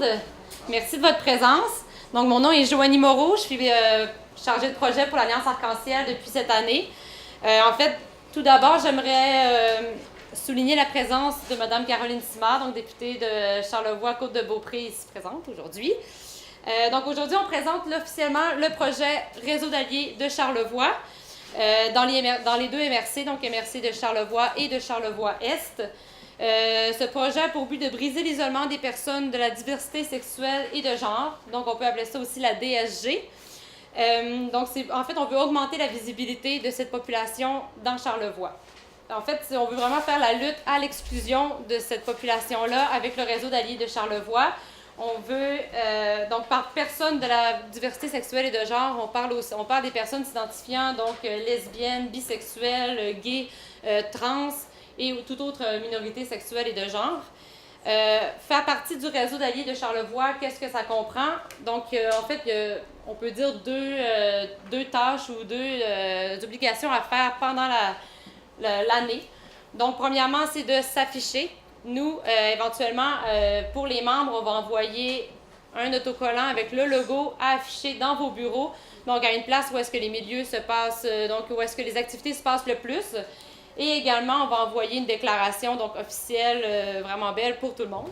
monde. Merci de votre présence. Donc, mon nom est Joanie Moreau. Je suis chargée de projet pour l'Alliance Arc-en-Ciel depuis cette année. En fait, tout d'abord, j'aimerais souligner la présence de Mme Caroline Simard, donc députée de Charlevoix-Côte-de-Beaupré, ici présente aujourd'hui. Donc, aujourd'hui, on présente officiellement le projet Réseau d'alliés de Charlevoix dans les deux MRC, donc MRC de Charlevoix et de Charlevoix-Est. Ce projet a pour but de briser l'isolement des personnes de la diversité sexuelle et de genre. Donc, on peut appeler ça aussi la DSG. Donc, en fait, on veut augmenter la visibilité de cette population dans Charlevoix. En fait, on veut vraiment faire la lutte à l'exclusion de cette population-là avec le réseau d'alliés de Charlevoix. On veut, donc par personne de la diversité sexuelle et de genre, on parle des personnes s'identifiant donc lesbiennes, bisexuelles, gays, trans et toute autre minorité sexuelle et de genre. Faire partie du réseau d'alliés de Charlevoix, qu'est-ce que ça comprend? Donc, en fait, on peut dire deux tâches ou deux obligations à faire pendant l'année. Donc, premièrement, c'est de s'afficher. Nous, éventuellement, pour les membres, on va envoyer un autocollant avec le logo à afficher dans vos bureaux. Donc, à une place où est-ce que les milieux se passent, donc où est-ce que les activités se passent le plus. Et également, on va envoyer une déclaration donc officielle, vraiment belle pour tout le monde.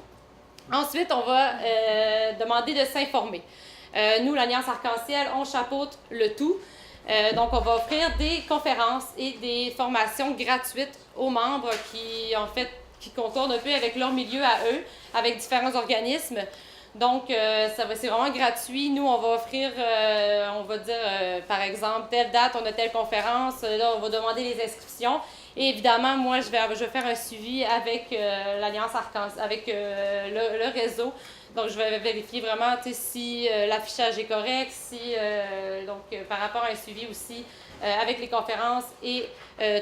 Ensuite, on va demander de s'informer. Nous, l'Alliance Arc-en-Ciel, on chapeaute le tout. Donc, on va offrir des conférences et des formations gratuites aux membres qui concordent un peu avec leur milieu à eux, avec différents organismes. Donc, c'est vraiment gratuit. Nous, on va offrir, on va dire, par exemple, telle date, on a telle conférence. Là, on va demander les inscriptions. Et évidemment, moi, je vais faire un suivi avec l'Alliance Arc-en-Ciel, avec le réseau. Donc, je vais vérifier vraiment si l'affichage est correct, par rapport à un suivi aussi avec les conférences et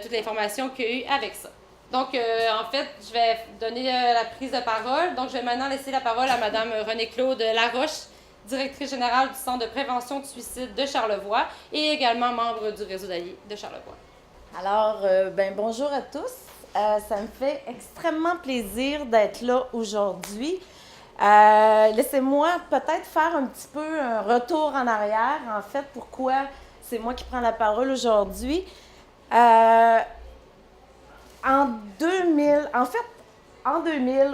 toute l'information qu'il y a eu avec ça. Donc, en fait, je vais donner la prise de parole. Donc, je vais maintenant laisser la parole à Mme Renée-Claude Laroche, directrice générale du Centre de prévention du suicide de Charlevoix et également membre du réseau d'alliés de Charlevoix. Alors, bonjour à tous. Ça me fait extrêmement plaisir d'être là aujourd'hui. Laissez-moi peut-être faire un petit peu un retour en arrière. En fait, pourquoi c'est moi qui prends la parole aujourd'hui. En 2000,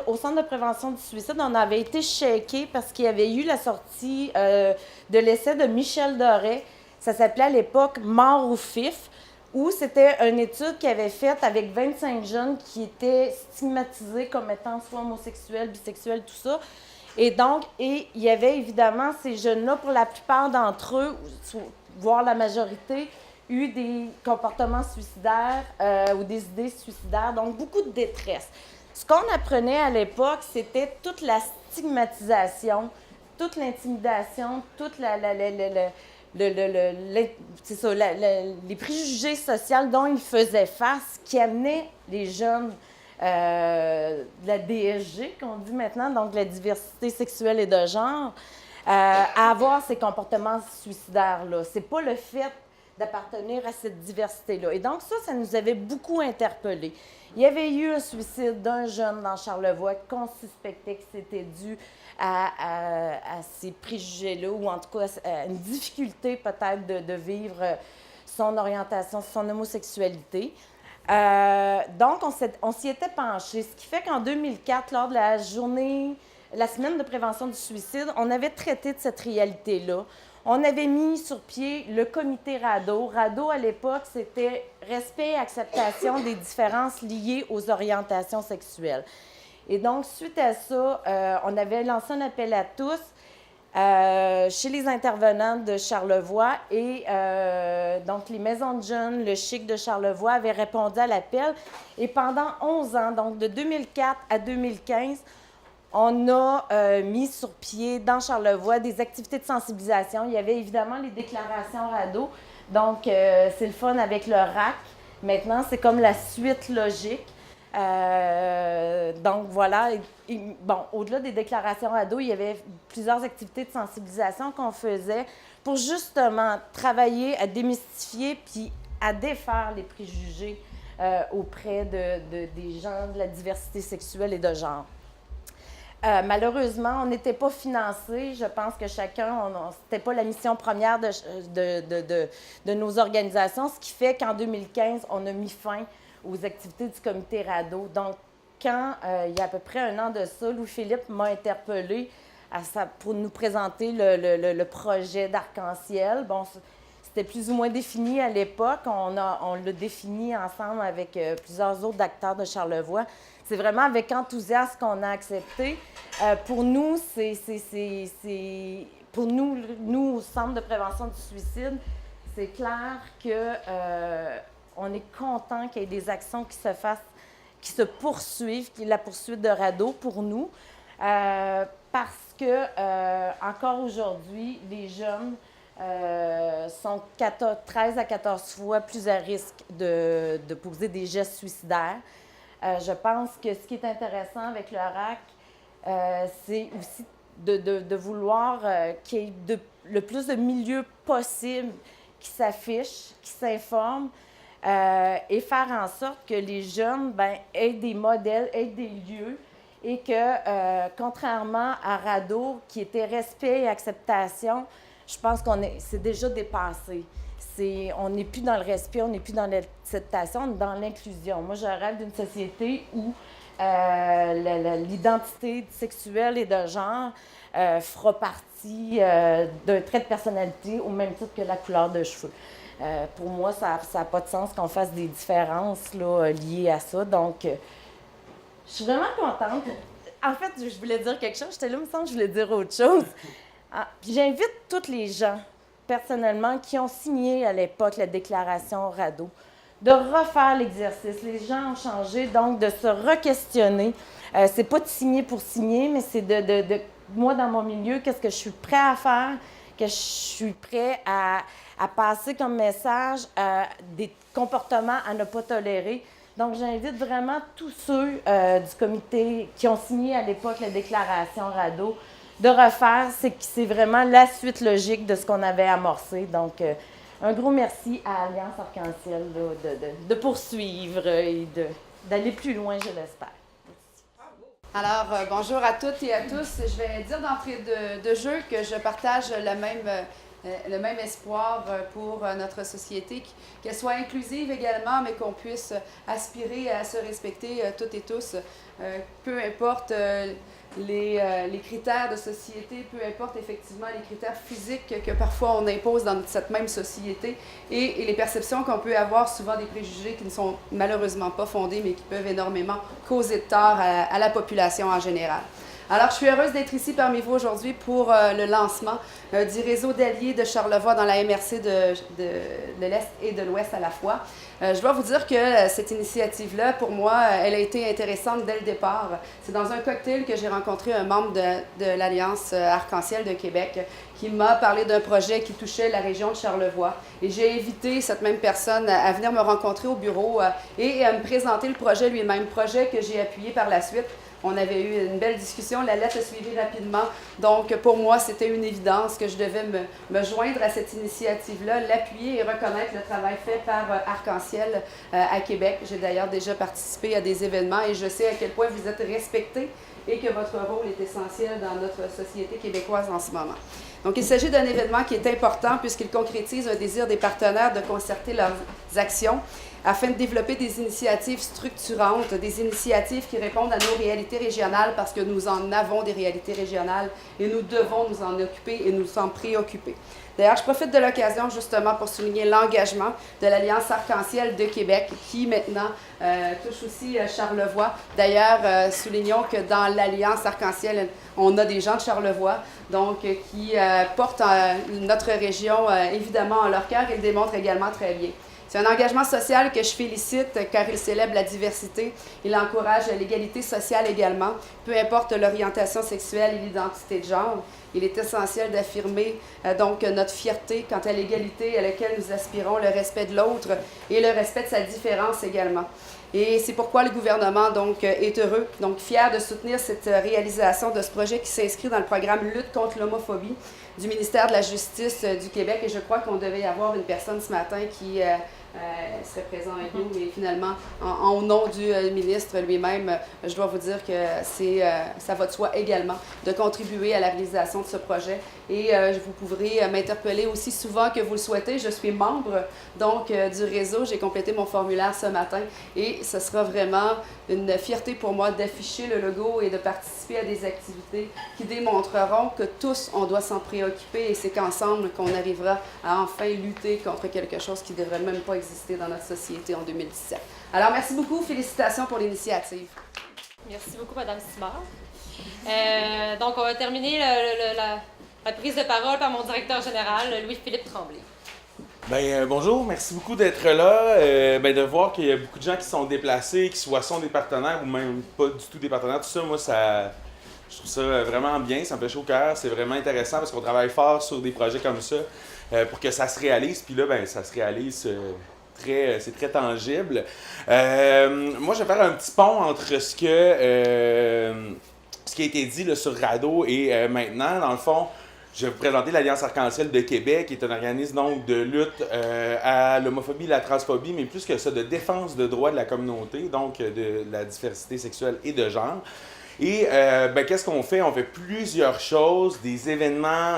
au Centre de prévention du suicide, on avait été shaké parce qu'il y avait eu la sortie de l'essai de Michel Doré. Ça s'appelait à l'époque « Mort au FIF », où c'était une étude qu'il avait faite avec 25 jeunes qui étaient stigmatisés comme étant soit homosexuels, bisexuels, tout ça. Et donc, il y avait évidemment ces jeunes-là, pour la plupart d'entre eux, voire la majorité, eu des comportements suicidaires ou des idées suicidaires, donc beaucoup de détresse. Ce qu'on apprenait à l'époque, c'était toute la stigmatisation, toute l'intimidation, toute les préjugés sociaux dont ils faisaient face, qui amenaient les jeunes de la DSG, qu'on dit maintenant, donc la diversité sexuelle et de genre, à avoir ces comportements suicidaires-là. C'est pas le fait d'appartenir à cette diversité-là. Et donc ça nous avait beaucoup interpellés. Il y avait eu un suicide d'un jeune dans Charlevoix qu'on suspectait que c'était dû à ces préjugés-là, ou en tout cas à une difficulté peut-être de vivre son orientation, son homosexualité. Donc, on s'y était penché, ce qui fait qu'en 2004, lors de la semaine de prévention du suicide, on avait traité de cette réalité-là. On avait mis sur pied le comité RADO. RADO, à l'époque, c'était respect et acceptation des différences liées aux orientations sexuelles. Et donc, suite à ça, on avait lancé un appel à tous chez les intervenants de Charlevoix et donc les maisons de jeunes, le CHIC de Charlevoix avaient répondu à l'appel. Et pendant 11 ans, donc de 2004 à 2015, on a mis sur pied dans Charlevoix des activités de sensibilisation. Il y avait évidemment les déclarations RADO, donc c'est le fun avec le RAC. Maintenant, c'est comme la suite logique. Donc voilà, au-delà des déclarations RADO, il y avait plusieurs activités de sensibilisation qu'on faisait pour justement travailler à démystifier puis à défaire les préjugés auprès des gens de la diversité sexuelle et de genre. Malheureusement, on n'était pas financé. Je pense que chacun, c'était pas la mission première de nos organisations, ce qui fait qu'en 2015, on a mis fin aux activités du comité RADO. Donc, quand il y a à peu près un an de ça, Louis-Philippe m'a interpellé pour nous présenter le projet d'Arc-en-Ciel. Bon, c'était plus ou moins défini à l'époque. On l'a défini ensemble avec plusieurs autres acteurs de Charlevoix. C'est vraiment avec enthousiasme qu'on a accepté. Pour nous, pour nous, au Centre de prévention du suicide, c'est clair qu'on est content qu'il y ait des actions qui se fassent, qui se poursuivent, qui est la poursuite de RADO pour nous, parce que encore aujourd'hui, les jeunes sont 13 à 14 fois plus à risque de poser des gestes suicidaires. Je pense que ce qui est intéressant avec le RAC, c'est aussi de vouloir qu'il y ait le plus de milieux possible qui s'affichent, qui s'informent et faire en sorte que les jeunes aient des modèles, aient des lieux et que, contrairement à RADO, qui était respect et acceptation, je pense c'est déjà dépassé. On n'est plus dans le respect, on n'est plus dans l'acceptation, on est dans l'inclusion. Moi, je rêve d'une société où l'identité sexuelle et de genre fera partie d'un trait de personnalité au même titre que la couleur de cheveux. Pour moi, ça n'a pas de sens qu'on fasse des différences là, liées à ça. Donc, je suis vraiment contente. En fait, je voulais dire quelque chose. J'étais là, il me semble que je voulais dire autre chose. J'invite tous les gens, personnellement, qui ont signé à l'époque la déclaration RADO, de refaire l'exercice. Les gens ont changé, donc de se re-questionner. C'est pas de signer pour signer, mais c'est de moi, dans mon milieu, qu'est-ce que je suis prêt à faire, que je suis prêt à passer comme message, des comportements à ne pas tolérer. Donc, j'invite vraiment tous ceux du comité qui ont signé à l'époque la déclaration RADO de refaire. C'est vraiment la suite logique de ce qu'on avait amorcé. Donc, un gros merci à Alliance Arc-en-Ciel de poursuivre et d'aller plus loin, je l'espère. Alors, bonjour à toutes et à tous. Je vais dire d'entrée de jeu que je partage le même espoir pour notre société, qu'elle soit inclusive également, mais qu'on puisse aspirer à se respecter toutes et tous, peu importe les critères de société, peu importe effectivement les critères physiques que parfois on impose dans cette même société et les perceptions qu'on peut avoir, souvent des préjugés qui ne sont malheureusement pas fondés, mais qui peuvent énormément causer de tort à la population en général. Alors, je suis heureuse d'être ici parmi vous aujourd'hui pour le lancement du réseau d'alliés de Charlevoix dans la MRC de l'Est et de l'Ouest à la fois. Je dois vous dire que cette initiative-là, pour moi, elle a été intéressante dès le départ. C'est dans un cocktail que j'ai rencontré un membre de l'Alliance Arc-en-Ciel de Québec qui m'a parlé d'un projet qui touchait la région de Charlevoix. Et j'ai invité cette même personne à venir me rencontrer au bureau et à me présenter le projet lui-même, projet que j'ai appuyé par la suite. On avait eu une belle discussion, la lettre a suivi rapidement. Donc, pour moi, c'était une évidence que je devais me joindre à cette initiative-là, l'appuyer et reconnaître le travail fait par Arc-en-Ciel à Québec. J'ai d'ailleurs déjà participé à des événements et je sais à quel point vous êtes respectés et que votre rôle est essentiel dans notre société québécoise en ce moment. Donc, il s'agit d'un événement qui est important puisqu'il concrétise un désir des partenaires de concerter leurs actions afin de développer des initiatives structurantes, des initiatives qui répondent à nos réalités régionales parce que nous en avons des réalités régionales et nous devons nous en occuper et nous en préoccuper. D'ailleurs, je profite de l'occasion justement pour souligner l'engagement de l'Alliance Arc-en-Ciel de Québec qui maintenant touche aussi Charlevoix. D'ailleurs, soulignons que dans l'Alliance Arc-en-Ciel, on a des gens de Charlevoix donc qui portent notre région évidemment en leur cœur et le démontrent également très bien. C'est un engagement social que je félicite car il célèbre la diversité, il encourage l'égalité sociale également, peu importe l'orientation sexuelle et l'identité de genre. Il est essentiel d'affirmer donc notre fierté quant à l'égalité à laquelle nous aspirons, le respect de l'autre et le respect de sa différence également. Et c'est pourquoi le gouvernement donc, est heureux, donc fier de soutenir cette réalisation de ce projet qui s'inscrit dans le programme Lutte contre l'homophobie du ministère de la Justice du Québec. Et je crois qu'on devait y avoir une personne ce matin qui serait présent avec nous, mais finalement, au nom du ministre lui-même, je dois vous dire que ça va de soi également de contribuer à la réalisation de ce projet. Et vous pourrez m'interpeller aussi souvent que vous le souhaitez. Je suis membre donc du réseau. J'ai complété mon formulaire ce matin et ce sera vraiment une fierté pour moi d'afficher le logo et de participer à des activités qui démontreront que tous, on doit s'en préoccuper et c'est qu'ensemble qu'on arrivera à enfin lutter contre quelque chose qui ne devrait même pas exister dans notre société en 2017. Alors, merci beaucoup. Félicitations pour l'initiative. Merci beaucoup, Mme Simard. Donc, on va terminer la prise de parole par mon directeur général, Louis-Philippe Tremblay. Bonjour, merci beaucoup d'être là, de voir qu'il y a beaucoup de gens qui sont déplacés, qui sont des partenaires ou même pas du tout des partenaires. Tout ça, moi, je trouve ça vraiment bien, ça me fait chaud au cœur. C'est vraiment intéressant parce qu'on travaille fort sur des projets comme ça pour que ça se réalise. Puis là, ça se réalise c'est très tangible. Moi, je vais faire un petit pont entre ce qui a été dit là, sur RADO et maintenant, dans le fond. Je vais vous présenter l'Alliance Arc-en-Ciel de Québec, qui est un organisme donc, de lutte à l'homophobie et la transphobie, mais plus que ça, de défense de droits de la communauté, donc de la diversité sexuelle et de genre. Et qu'est-ce qu'on fait? On fait plusieurs choses, des événements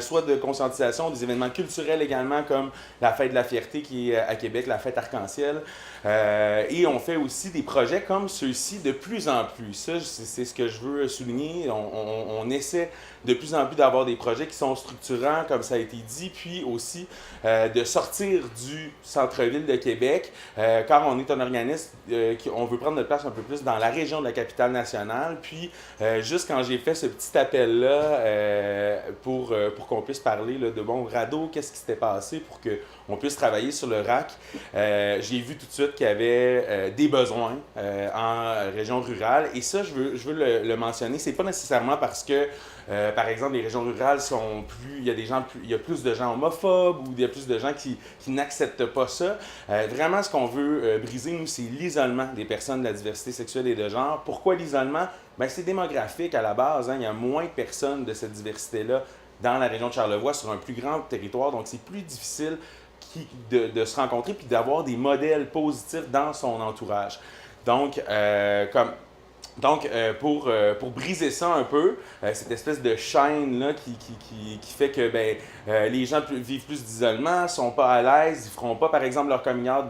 soit de conscientisation, des événements culturels également, comme la Fête de la Fierté qui est à Québec, la Fête Arc-en-Ciel. Et on fait aussi des projets comme ceux-ci de plus en plus. Ça, c'est ce que je veux souligner. On essaie de plus en plus d'avoir des projets qui sont structurants, comme ça a été dit, puis aussi de sortir du centre-ville de Québec, car on est un organisme on veut prendre notre place un peu plus dans la région de la capitale nationale. Puis, juste quand j'ai fait ce petit appel-là pour qu'on puisse parler là, de RADO, qu'est-ce qui s'était passé pour qu'on puisse travailler sur le RAC, j'ai vu tout de suite qu'il y avait des besoins en région rurale. Et ça, je veux le mentionner. C'est pas nécessairement parce que par exemple, les régions rurales sont plus... Il y a plus de gens homophobes ou il y a plus de gens qui n'acceptent pas ça. Vraiment, ce qu'on veut briser, nous, c'est l'isolement des personnes de la diversité sexuelle et de genre. Pourquoi l'isolement? C'est démographique à la base. Il y a moins de personnes de cette diversité-là dans la région de Charlevoix sur un plus grand territoire. Donc, c'est plus difficile de se rencontrer puis d'avoir des modèles positifs dans son entourage. Donc, pour briser ça un peu, cette espèce de chaîne-là qui fait que les gens vivent plus d'isolement, ne sont pas à l'aise, ils ne feront pas, par exemple, leur coming out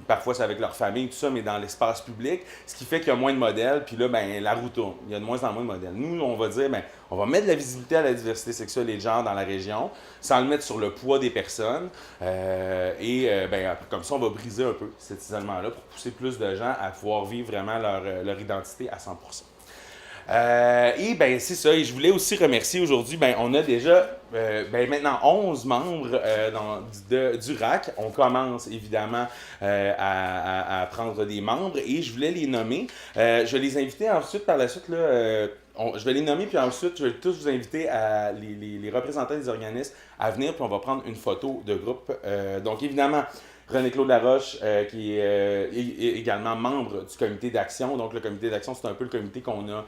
parfois c'est avec leur famille, tout ça, mais dans l'espace public, ce qui fait qu'il y a moins de modèles, puis là, la roue tourne. Il y a de moins en moins de modèles. Nous, on va dire, on va mettre de la visibilité à la diversité sexuelle et de genre dans la région, sans le mettre sur le poids des personnes, comme ça, on va briser un peu cet isolement-là pour pousser plus de gens à pouvoir vivre vraiment leur identité à 100%. C'est ça. Et je voulais aussi remercier aujourd'hui, on a déjà maintenant 11 membres du RAC. On commence évidemment à prendre des membres et je voulais les nommer. Je vais les inviter ensuite, par la suite, je vais les nommer, puis ensuite, je vais tous vous inviter les représentants des organismes à venir, puis on va prendre une photo de groupe. Donc, évidemment, René-Claude Laroche, qui est également membre du comité d'action. Donc, le comité d'action, c'est un peu le comité qu'on a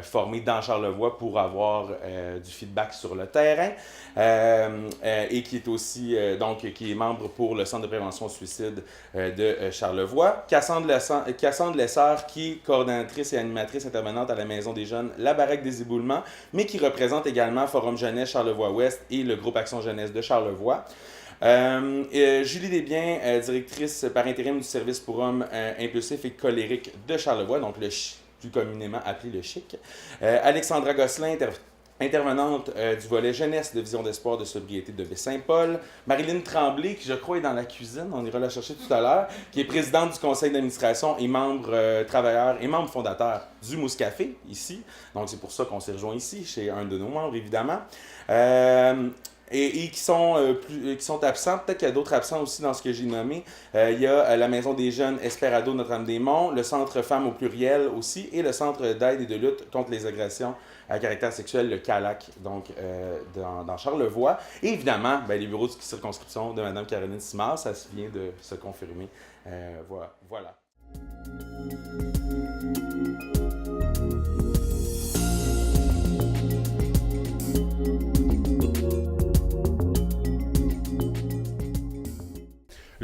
formé dans Charlevoix pour avoir du feedback sur le terrain. Et qui est aussi, qui est membre pour le Centre de prévention au suicide de Charlevoix. Cassandre Lessard, qui est coordonnatrice et animatrice intervenante à la Maison des Jeunes, la Baraque des Éboulements, mais qui représente également Forum Jeunesse Charlevoix-Ouest et le groupe Action Jeunesse de Charlevoix. Julie Desbiens, directrice par intérim du service pour hommes impulsifs et colériques de Charlevoix, donc plus communément appelé le CHIC. Alexandra Gosselin, intervenante du volet jeunesse de Vision d'espoir de sobriété de Baie-Saint-Paul. Marilyn Tremblay, qui je crois est dans la cuisine, on ira la chercher tout à l'heure, qui est présidente du conseil d'administration et membre travailleur et membre fondateur du Mousse Café, ici. Donc c'est pour ça qu'on s'est rejoint ici, chez un de nos membres, évidemment. Et qui sont absents, peut-être qu'il y a d'autres absents aussi dans ce que j'ai nommé. Il y a la Maison des Jeunes Esperado Notre-Dame-des-Monts, le Centre Femmes au pluriel aussi, et le Centre d'aide et de lutte contre les agressions à caractère sexuel, le CALAC, donc dans Charlevoix. Et évidemment, les bureaux de circonscription de Mme Caroline Simard, ça vient de se confirmer. Voilà.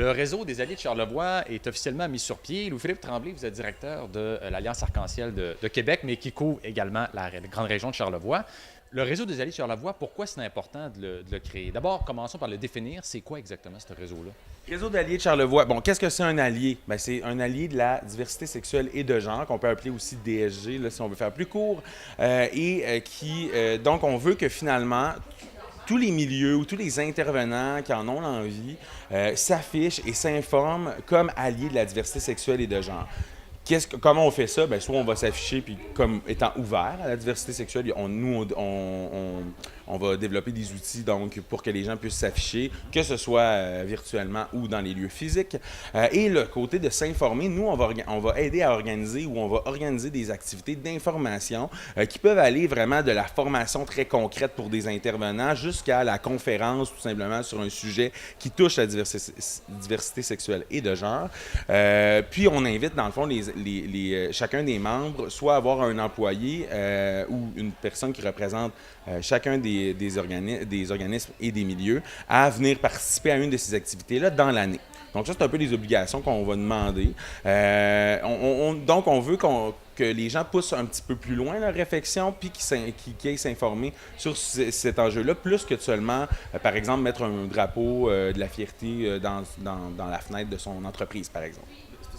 Le réseau des Alliés de Charlevoix est officiellement mis sur pied. Louis-Philippe Tremblay, vous êtes directeur de l'Alliance Arc-en-Ciel de Québec, mais qui couvre également la grande région de Charlevoix. Le réseau des Alliés de Charlevoix, pourquoi c'est important de le créer? D'abord, commençons par le définir. C'est quoi exactement ce réseau-là? Réseau d'alliés de Charlevoix. Bon, qu'est-ce que c'est un allié? Bien, c'est un allié de la diversité sexuelle et de genre, qu'on peut appeler aussi DSG, là, si on veut faire plus court, donc, on veut que finalement, tous les milieux ou tous les intervenants qui en ont l'envie s'affichent et s'informent comme alliés de la diversité sexuelle et de genre. Comment on fait ça? Bien, soit on va s'afficher puis comme étant ouvert à la diversité sexuelle, on va développer des outils donc pour que les gens puissent s'afficher, que ce soit virtuellement ou dans les lieux physiques. Et le côté de s'informer, nous, on va aider à organiser ou on va organiser des activités d'information qui peuvent aller vraiment de la formation très concrète pour des intervenants jusqu'à la conférence, tout simplement, sur un sujet qui touche la diversité sexuelle et de genre. Puis, on invite, dans le fond, chacun des membres, soit avoir un employé ou une personne qui représente chacun des organismes et des milieux à venir participer à une de ces activités-là dans l'année. Donc ça, c'est un peu les obligations qu'on va demander. Donc, on veut que les gens poussent un petit peu plus loin leur réflexion puis qu'ils aillent s'informer sur cet enjeu-là, plus que de seulement, par exemple, mettre un drapeau de la fierté dans la fenêtre de son entreprise, par exemple.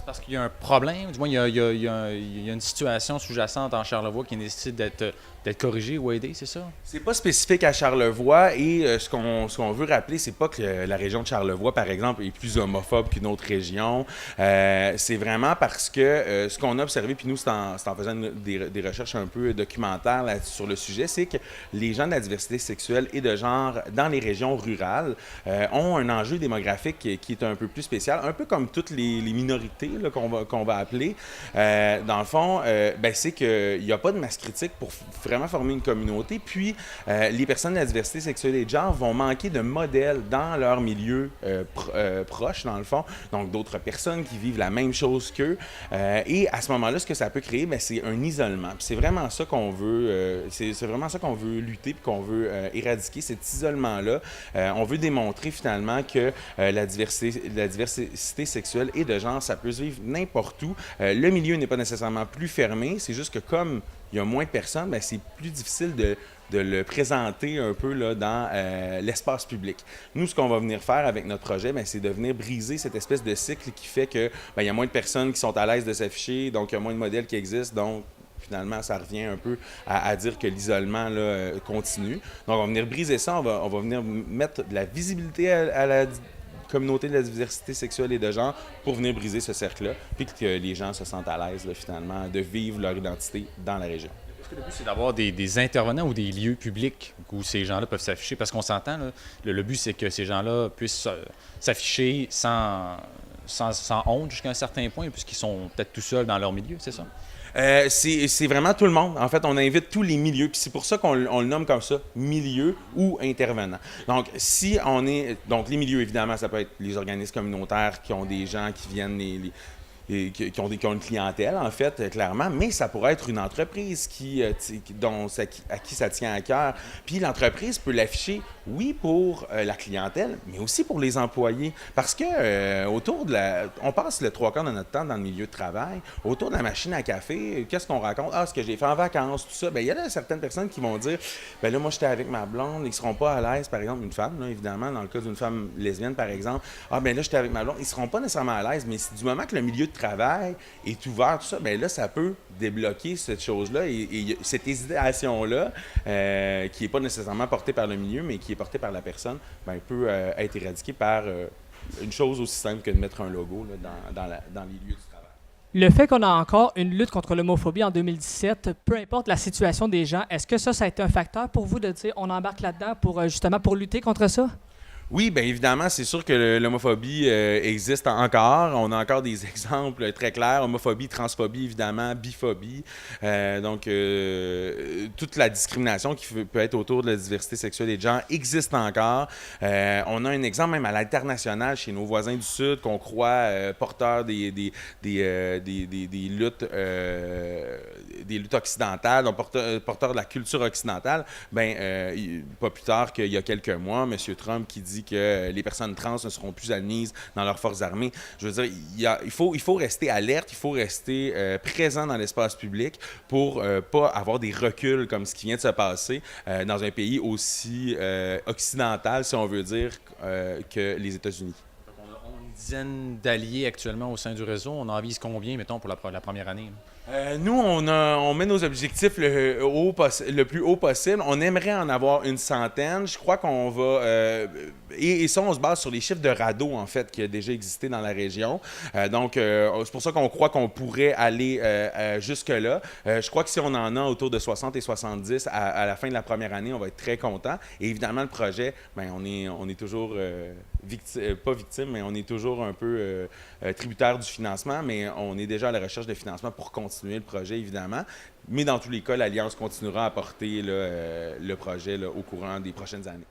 Parce qu'il y a un problème, du moins il y a une situation sous-jacente en Charlevoix qui nécessite d'être corrigée ou aidée, c'est ça? C'est pas spécifique à Charlevoix et ce qu'on veut rappeler, c'est pas que la région de Charlevoix, par exemple, est plus homophobe qu'une autre région. C'est vraiment parce que ce qu'on a observé, puis nous, c'est en faisant des recherches un peu documentaires sur le sujet, c'est que les gens de la diversité sexuelle et de genre dans les régions rurales ont un enjeu démographique qui est un peu plus spécial, un peu comme toutes les minorités là, qu'on va appeler. Dans le fond, c'est qu'il n'y a pas de masse critique pour vraiment former une communauté. Puis, les personnes de la diversité sexuelle et de genre vont manquer de modèles dans leur milieu proche, dans le fond. Donc, d'autres personnes qui vivent la même chose qu'eux. Et à ce moment-là, ce que ça peut créer, c'est un isolement. Puis c'est vraiment ça qu'on veut, c'est vraiment ça qu'on veut lutter puis qu'on veut éradiquer, cet isolement-là. On veut démontrer finalement que la diversité sexuelle et de genre, ça peut se vivre n'importe où. Le milieu n'est pas nécessairement plus fermé, c'est juste que comme il y a moins de personnes, c'est plus difficile de le présenter un peu là, dans l'espace public. Nous, ce qu'on va venir faire avec notre projet, c'est de venir briser cette espèce de cycle qui fait que il y a moins de personnes qui sont à l'aise de s'afficher, donc il y a moins de modèles qui existent, donc finalement, ça revient un peu à dire que l'isolement là, continue. Donc, on va venir briser ça, on va venir mettre de la visibilité à la communauté de la diversité sexuelle et de genre pour venir briser ce cercle-là, puis que les gens se sentent à l'aise, là, finalement, de vivre leur identité dans la région. Est-ce que le but, c'est d'avoir des intervenants ou des lieux publics où ces gens-là peuvent s'afficher? Parce qu'on s'entend, là, le but, c'est que ces gens-là puissent s'afficher sans honte jusqu'à un certain point, puisqu'ils sont peut-être tout seuls dans leur milieu, c'est ça? C'est vraiment tout le monde. En fait, on invite tous les milieux. Puis c'est pour ça qu'on le nomme comme ça, milieu ou intervenant. Donc, donc les milieux, évidemment, ça peut être les organismes communautaires qui ont des gens qui viennent qui ont une clientèle, en fait, clairement, mais ça pourrait être une entreprise à qui ça tient à cœur. Puis l'entreprise peut l'afficher, oui, pour la clientèle, mais aussi pour les employés. Parce que on passe le 3/4 de notre temps dans le milieu de travail, autour de la machine à café, qu'est-ce qu'on raconte? Ah, ce que j'ai fait en vacances, tout ça. Bien, il y a là certaines personnes qui vont dire, bien là, moi, j'étais avec ma blonde, ils ne seront pas à l'aise, par exemple, une femme, là, évidemment, dans le cas d'une femme lesbienne, par exemple. Ah, bien là, j'étais avec ma blonde, ils ne seront pas nécessairement à l'aise, mais du moment que le milieu de travail est ouvert, tout ça, bien là, ça peut débloquer cette chose-là et cette hésitation-là, qui n'est pas nécessairement portée par le milieu, mais qui est portée par la personne, bien, peut être éradiquée par une chose aussi simple que de mettre un logo là, dans les lieux du travail. Le fait qu'on a encore une lutte contre l'homophobie en 2017, peu importe la situation des gens, est-ce que ça a été un facteur pour vous de dire on embarque là-dedans pour justement pour lutter contre ça? Oui, bien évidemment, c'est sûr que l'homophobie existe encore. On a encore des exemples très clairs. Homophobie, transphobie, évidemment, biphobie. Donc, toute la discrimination qui peut être autour de la diversité sexuelle et de genre existe encore. On a un exemple même à l'international chez nos voisins du Sud qu'on croit porteurs des luttes occidentales, donc porteurs de la culture occidentale. Bien, pas plus tard qu'il y a quelques mois, M. Trump qui dit dit que les personnes trans ne seront plus admises dans leurs forces armées. Je veux dire, il faut rester alerte, il faut rester présent dans l'espace public pour pas avoir des reculs comme ce qui vient de se passer dans un pays aussi occidental, si on veut dire, que les États-Unis. On a une dizaine d'alliés actuellement au sein du réseau. On en vise combien, mettons, pour la première année? Nous, on met nos objectifs le plus haut possible. On aimerait en avoir une centaine. Je crois qu'on va... et ça, on se base sur les chiffres de radeau, en fait, qui a déjà existé dans la région. Donc, c'est pour ça qu'on croit qu'on pourrait aller jusque-là. Je crois que si on en a autour de 60 et 70 à la fin de la première année, on va être très content. Et évidemment, le projet, ben, on est toujours pas victime, mais on est toujours un peu tributaire du financement, mais on est déjà à la recherche de financement pour continuer le projet, évidemment. Mais dans tous les cas, l'Alliance continuera à porter le projet au courant des prochaines années.